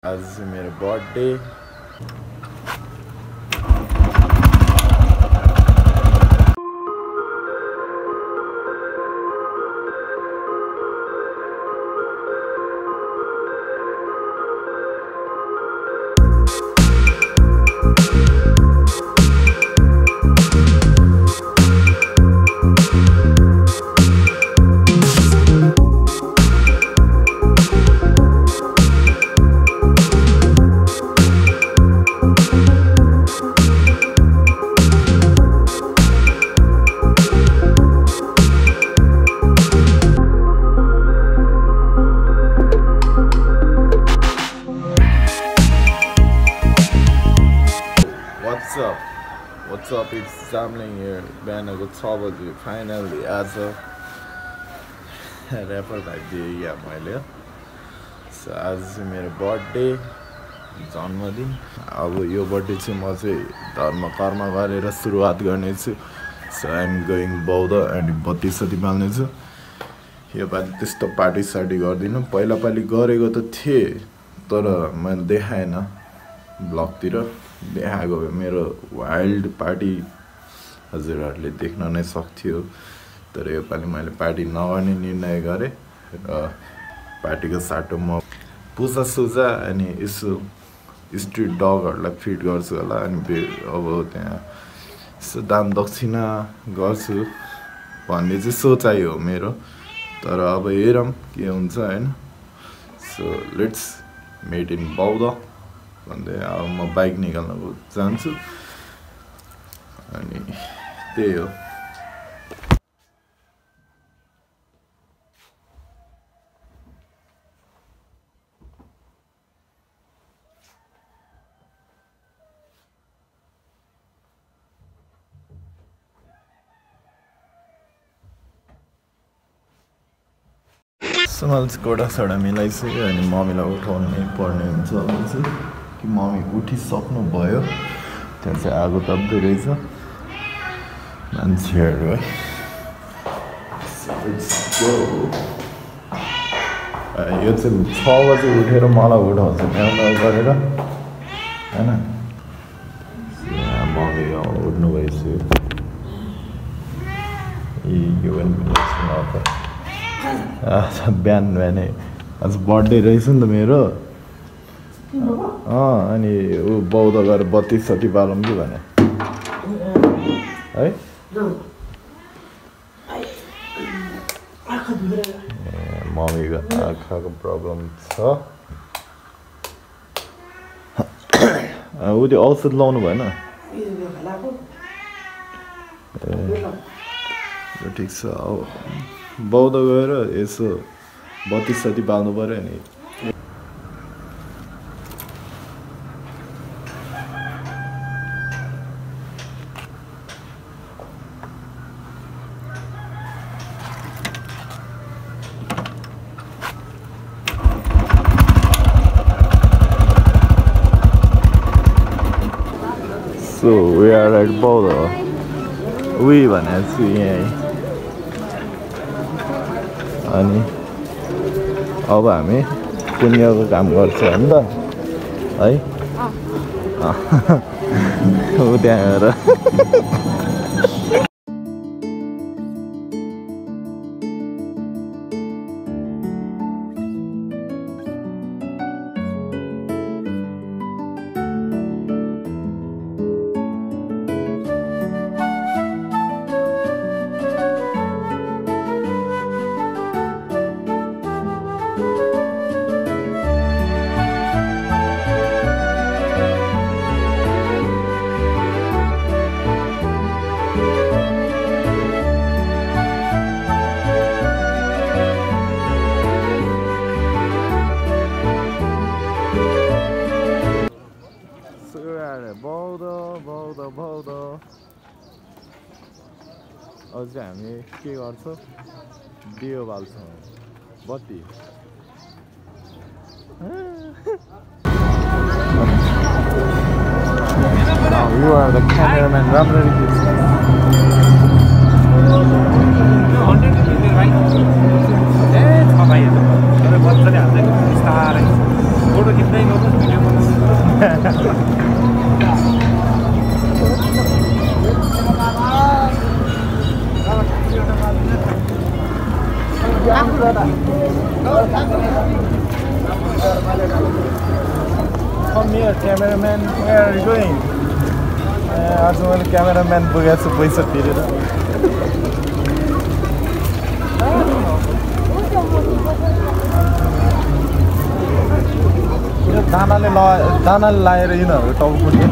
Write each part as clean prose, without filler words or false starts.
आज चाहिँ मेरो birthday. What's up? It's Samling here. बिहानको 6 बजे फाइनली आज ऱ्यापर भाइदिएँ मैले। सो आज चाहिँ मेरो बर्थडे, जन्मदिन। अब यो बर्थडे चाहिँ म चाहिँ धर्म कर्म गरेर सुरुवात गर्नेछु। सो आई एम गोइङ बौद्ध अनि बत्ती सती बाल्नेछु। यो पालि त्यस्तो पार्टी सार्टी गर्दिनँ। पहिला पालि गरेको त थिएँ तर मैले देखाएन, ब्लगतिर देखाएको भए मेरो वाइल्ड पार्टी हजुरहरूले देख्न नै सक्थ्यो। तर यो पालि मैले पार्टी नगर्ने निर्णय गरेँ र पार्टीको साटो म पूजा सुजा अनि यसो स्ट्रिट डगहरूलाई फिड गर्छु होला। अनि अब त्यहाँ यसो दान दक्षिणा गर्छु भन्ने चाहिँ सोचाइ हो मेरो। तर अब हेरौँ के हुन्छ हैन। सो लेट्स मेट इन बौद्ध भन्दै अब म बाइक निकाल्न जान्छु अनि त्यही हो। मैले कोडा सडा मिलाइसक्यो अनि मम्मीलाई उठाउनै पर्ने हुन्छ कि मम्मी उठिसक्नु भयो। त्यहाँ चाहिँ आगो ताप्दै रहेछ मान्छेहरू है। यो चाहिँ 6 बजे उठेर मलाई उठाउँछ ल्याउन गरेर होइन। मम्मी उठ्नु भइसक्यो। बिहान बिहानै आज बर्थडे रहेछ नि त मेरो। अनि ऊ बौद्ध गएर बत्ती सती बालौँ कि भने है। मम्मीको आँखाको प्रब्लम छ। ऊ त्यो औषध लाउनु भएन? ए ठिक छ। अब बौद्ध गएर यसो बत्ती सती बाल्नु पऱ्यो नि। So we are at Bauda. We भनेपछि यहीँ। अनि अब हामी पुण्यको काम गर्छ नि त है। ऊ त्यहाँ हेर। बौद्ध अझ हामी के गर्छौँ? दियो बाल्छौँ बत्ती। You are the cameraman. राम्ररी खिच्छ। ए छ भाइ तर मजाले हाल्दै बिस्तारै फोटो खिच्दै गर्नु। Come here, cameraman. Where are you going? आज मैले क्यामेराम्यान पुगेको छु पैसा तिरेर दानाले लाएर यिनीहरू टाउको डन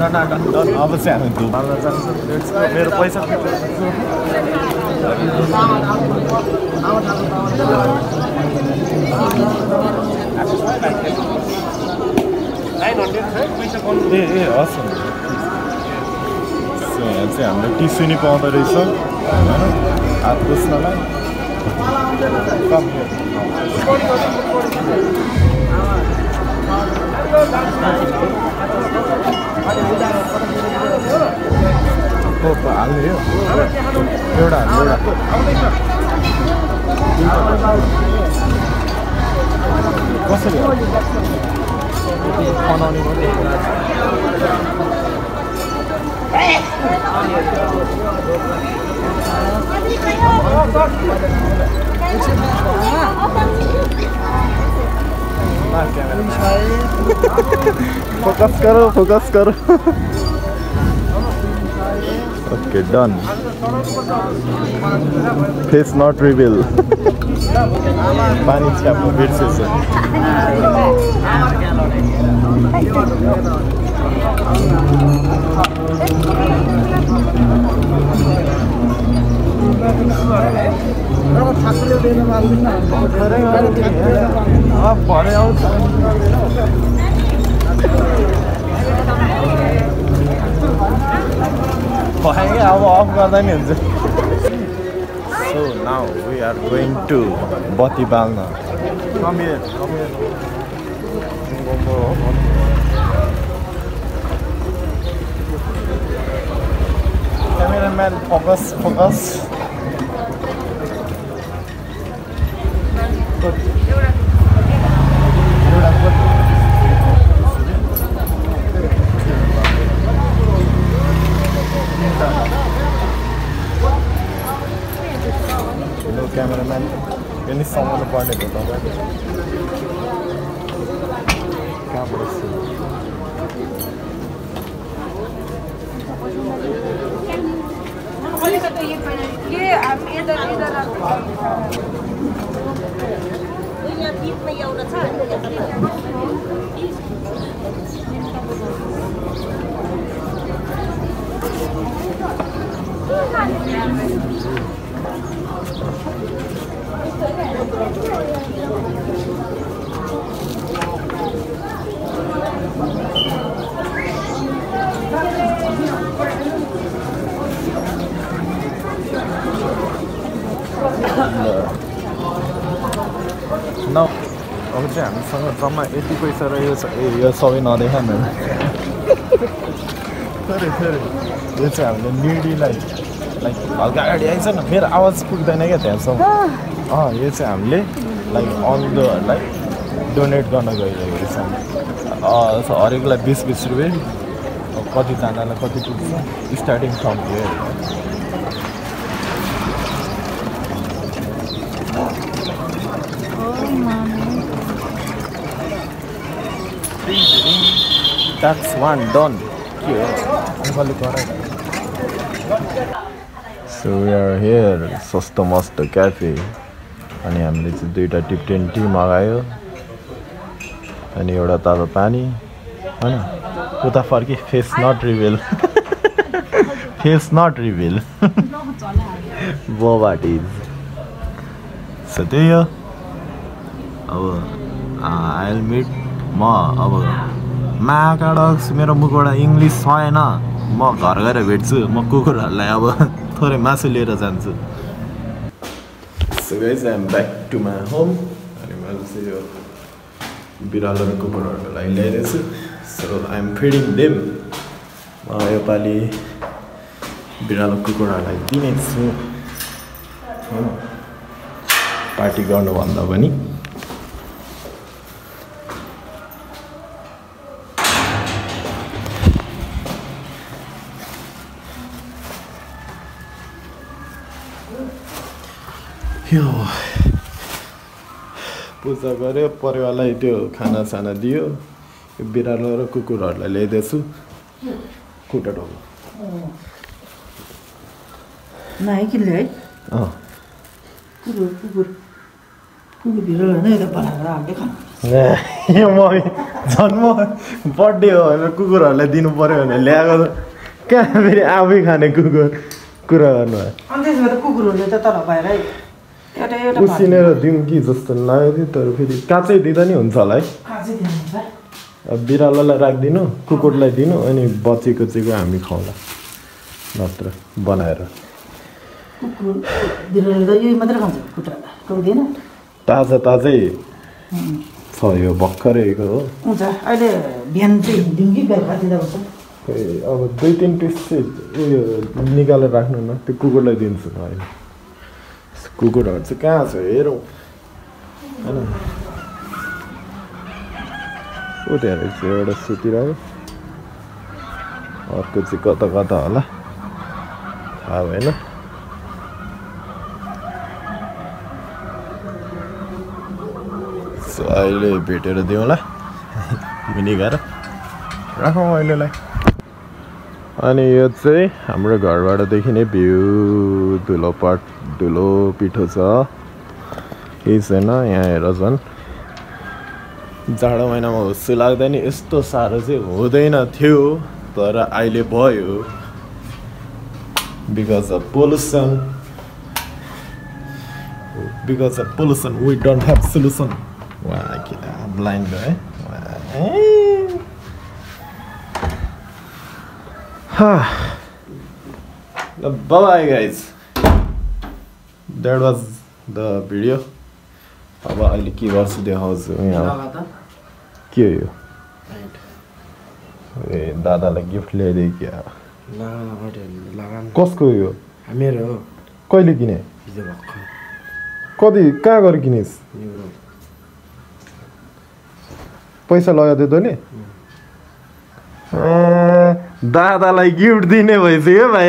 अब चाहिँ हामी धुमाल्न जान्छौँ मेरो पैसा ए हस् यहाँ चाहिँ हामीले टिस्यु नि पाउँदो रहेछ होइन हात पुस्नलाई हाल्ने हो एउटा कसरी बनाउने फोकस करो Okay, done. Face not reveal. Pani chapel bitches. So now we are going to Bati Balna. Come here. Cameraman, focus. Cameraman, ini sama depan itu, tahu kan? Kamera sih. ये आप इधर यहाँ बीचमा एउटा छ Now, अब चाहिँ हामीसँग जम्मा यति पैसा रहेको छ यो सबै नदेखा मैले थोरै यो चाहिँ हामीले निडीलाई लाइक हल्का अगाडि आइन्छ न मेरो आवाज पुग्दैन क्या त्यहाँसम्म यो चाहिँ हामीले like on the like donate गर्न गइरहेको छौँ हरेकलाई 20 रुपियाँ कतिजनालाई कति पुग्छ starting from here That's one done. So we are here, Sasta Masta Cafe. अनि हामीले चाहिँ दुईटा टिप्टेन टी मगायो अनि एउटा तातो पानी हैन उता फर्की face not reveal face not reveal boba tea सो त्यही हो अब आई विल मिट म अब महाकाडक्स मेरो मुखबाट इङ्ग्लिस छैन म घर गएर भेट्छु म कुकुरहरूलाई अब थोरै मासु लिएर जान्छु so guys I am back to my home अनि मैले चाहिँ यो बिरालो र कुकुरहरूको लागि ल्याइरहेछु so I am feeding them म योपालि बिरालो कुकुरहरूलाई दिनेछु पार्टी गर्नुभन्दा पनि पूजा गऱ्यो परिवारलाई त्यो खानासाना दियो यो बिरालो र कुकुरहरूलाई ल्याइदिएछु खुट्टा टाउको नाही किन्ले है कुकुर कुकुर कुकुर बिरालो होइन यता बनाएर हाल्दै खानु यो मम्मी जन्म बर्थडे हो होइन कुकुरहरूलाई दिनु पऱ्यो भने ल्याएको कहाँ फेरि आफै खाने कुकुर कुरा गर्नु भयो अनि त्यसमा त कुकुरहरूले त तल भएर है उसिनेर दिउँ कि जस्तो लाग्यो थियो तर फेरि काँचै दिँदा नि हुन्छ होला है अब बिरालोलाई राखिदिनु कुकुरलाई दिनु अनि बचेको चाहिँ हामी खाउँला नत्र बनाएर कुकुर बिरालोले त यही मात्रै खान्छ खुट्टा टाउदैन ताजा ताजै छ यो भर्खरैको हो हुन्छ अहिले बिहान चाहिँ दिउँ कि बेलुका दिँदा हुन्छ अब 2-3 पिस चाहिँ उयो निकालेर राख्नु न त्यो कुकुरलाई दिन्छु अहिले कुकुरहरू चाहिँ कहाँ छ हेरौँ होइन ऊ त्यहाँ रहेछ एउटा सुतिरह्यो अर्को चाहिँ कता कता होला थाहा भएन सो अहिले भेटेर दिउँला मुनि गएर राखौँ अहिलेलाई अनि यो चाहिँ हाम्रो घरबाट देखिने भ्यू धुलो पिठो छ केही छैन यहाँ हेर झन् जाडो महिनामा हुस्सु लाग्दैन यस्तो साह्रो चाहिँ हुँदैन थियो तर अहिले भयो because of pollution we don't have solution blind है Bye guys, that was the video. अब अहिले के गर्छु देखाउँछु यहाँ के हो यो ए दादालाई गिफ्ट ल्याइदिए क्या कसको यो मेरो हो कहिले किने कति कहाँ गएर किनिस् पैसा लगायो त्यो तैँले दादालाई गिफ्ट दिने भइसक्यो भाइ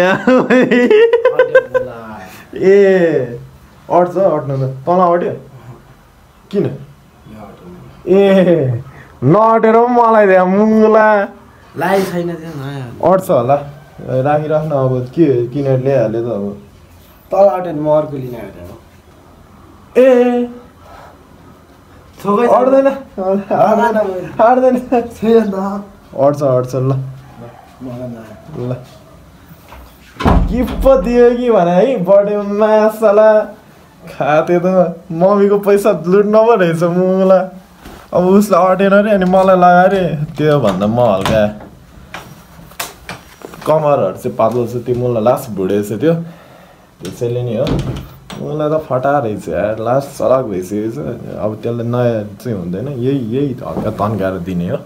ए अट्छ अट्न त तल अट्यो किन ए नअटेर पनि मलाई त्यहाँ मुङ्ला लाइ छैन अट्छ होला राखिराख्न अब के किनेर ल्याइहाल्यो त अब तल अटेन म अर्को लिन आएको ए अट्दैन अट्छ ल ल गिफ्ट पो दियो कि भने है बर्थडेमा मासला खाते त मम्मीको पैसा लुट्न पो रहेछ मुला अब उसलाई अटेन अरे अनि मलाई लगायो अरे त्यो भन्दा म हल्का कमरहरू चाहिँ पातलो छ त्यो मुला लास्ट भुडेछ त्यो त्यसैले नि हो मलाई त फटा रहेछ यार लास्ट सराक भइसकेको छ अब त्यसलाई नयाँ चाहिँ हुँदैन यही हल्का तन्काएर दिने हो